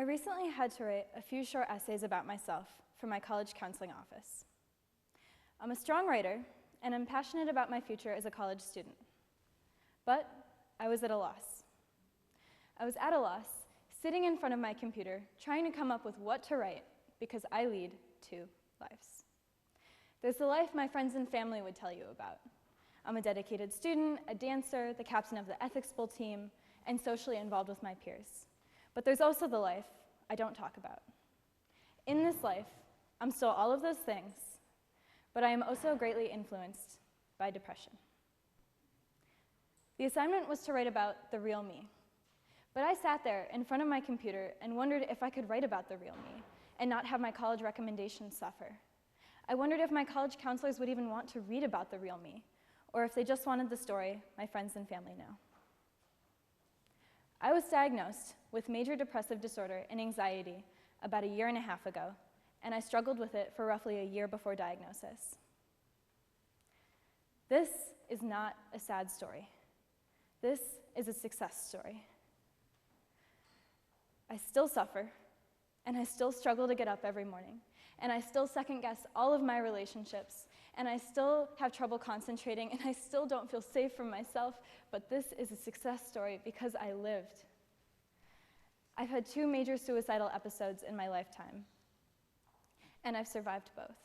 I recently had to write a few short essays about myself for my college counseling office. I'm a strong writer, and I'm passionate about my future as a college student. But I was at a loss. I was at a loss, sitting in front of my computer, trying to come up with what to write, because I lead two lives. There's the life my friends and family would tell you about. I'm a dedicated student, a dancer, the captain of the ethics bowl team, and socially involved with my peers. But there's also the life I don't talk about. In this life, I'm still all of those things, but I am also greatly influenced by depression. The assignment was to write about the real me, but I sat there in front of my computer and wondered if I could write about the real me and not have my college recommendations suffer. I wondered if my college counselors would even want to read about the real me, or if they just wanted the story my friends and family know. I was diagnosed with major depressive disorder and anxiety about 1.5 years ago, and I struggled with it for roughly a year before diagnosis. This is not a sad story. This is a success story. I still suffer, and I still struggle to get up every morning, and I still second-guess all of my relationships, and I still have trouble concentrating, and I still don't feel safe from myself, but this is a success story because I lived. I've had 2 major suicidal episodes in my lifetime, and I've survived both.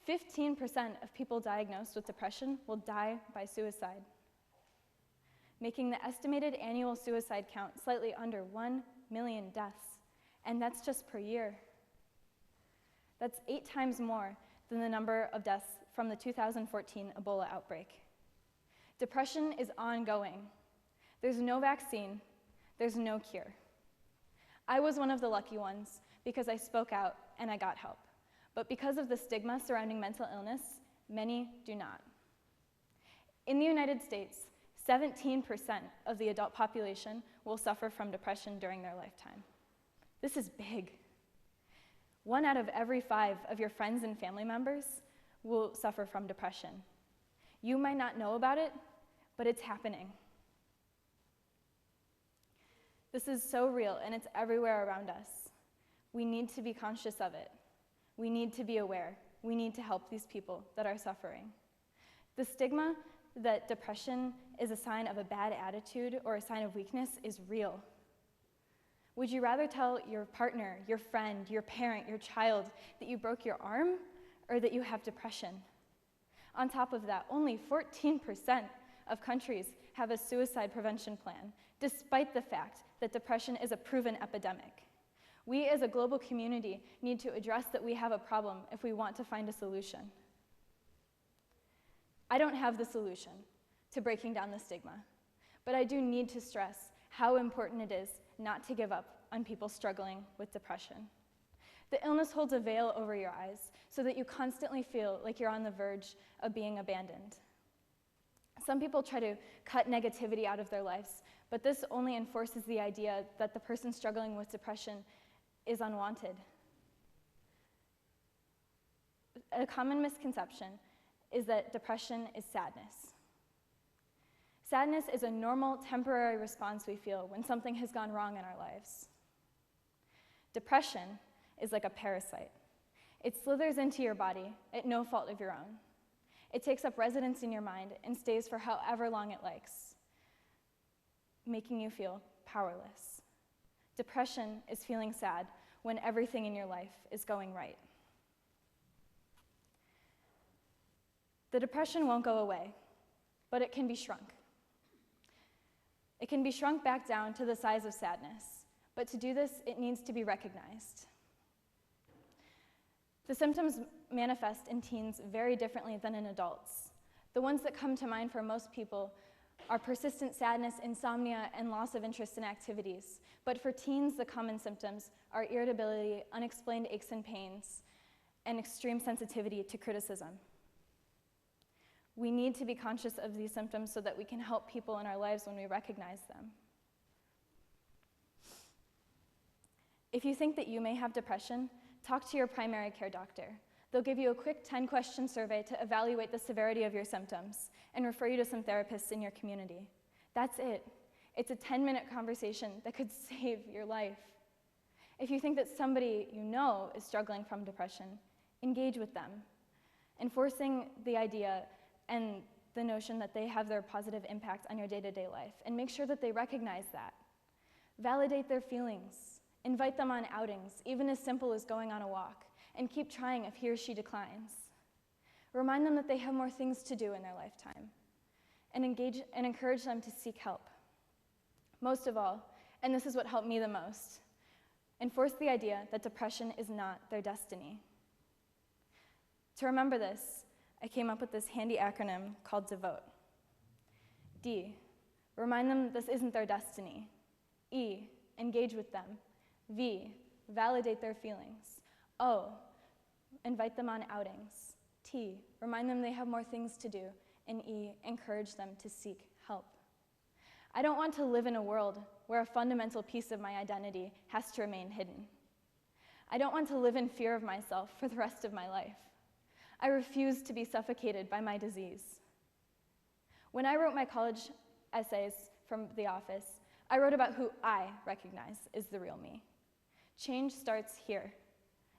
15% of people diagnosed with depression will die by suicide, making the estimated annual suicide count slightly under 1 million deaths, and that's just per year. That's 8 times more than the number of deaths from the 2014 Ebola outbreak. Depression is ongoing. There's no vaccine. There's no cure. I was one of the lucky ones because I spoke out and I got help. But because of the stigma surrounding mental illness, many do not. In the United States, 17% of the adult population will suffer from depression during their lifetime. This is big. 1 out of every 5 of your friends and family members will suffer from depression. You might not know about it, but it's happening. This is so real, and it's everywhere around us. We need to be conscious of it. We need to be aware. We need to help these people that are suffering. The stigma that depression is a sign of a bad attitude or a sign of weakness is real. Would you rather tell your partner, your friend, your parent, your child that you broke your arm or that you have depression? On top of that, only 14% of countries have a suicide prevention plan, despite the fact that depression is a proven epidemic. We as a global community need to address that we have a problem if we want to find a solution. I don't have the solution to breaking down the stigma, but I do need to stress how important it is not to give up on people struggling with depression. The illness holds a veil over your eyes so that you constantly feel like you're on the verge of being abandoned. Some people try to cut negativity out of their lives, but this only enforces the idea that the person struggling with depression is unwanted. A common misconception is that depression is sadness. Sadness is a normal, temporary response we feel when something has gone wrong in our lives. Depression is like a parasite. It slithers into your body at no fault of your own. It takes up residence in your mind and stays for however long it likes, making you feel powerless. Depression is feeling sad when everything in your life is going right. The depression won't go away, but it can be shrunk. It can be shrunk back down to the size of sadness, but to do this, it needs to be recognized. The symptoms manifest in teens very differently than in adults. The ones that come to mind for most people are persistent sadness, insomnia, and loss of interest in activities. But for teens, the common symptoms are irritability, unexplained aches and pains, and extreme sensitivity to criticism. We need to be conscious of these symptoms so that we can help people in our lives when we recognize them. If you think that you may have depression, talk to your primary care doctor. They'll give you a quick 10-question survey to evaluate the severity of your symptoms and refer you to some therapists in your community. That's it. It's a 10-minute conversation that could save your life. If you think that somebody you know is struggling from depression, engage with them, enforcing the idea and the notion that they have their positive impact on your day-to-day life, and make sure that they recognize that. Validate their feelings. Invite them on outings, even as simple as going on a walk, and keep trying if he or she declines. Remind them that they have more things to do in their lifetime, and engage and encourage them to seek help. Most of all, and this is what helped me the most, enforce the idea that depression is not their destiny. To remember this, I came up with this handy acronym called DEVOTE. D, remind them this isn't their destiny. E, engage with them. V, validate their feelings. O, invite them on outings. T, remind them they have more things to do. And E, encourage them to seek help. I don't want to live in a world where a fundamental piece of my identity has to remain hidden. I don't want to live in fear of myself for the rest of my life. I refuse to be suffocated by my disease. When I wrote my college essays from the office, I wrote about who I recognize is the real me. Change starts here.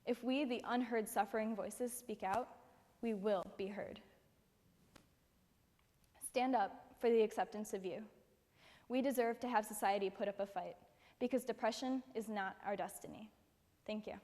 If we, the unheard suffering voices, speak out, we will be heard. Stand up for the acceptance of you. We deserve to have society put up a fight, because depression is not our destiny. Thank you.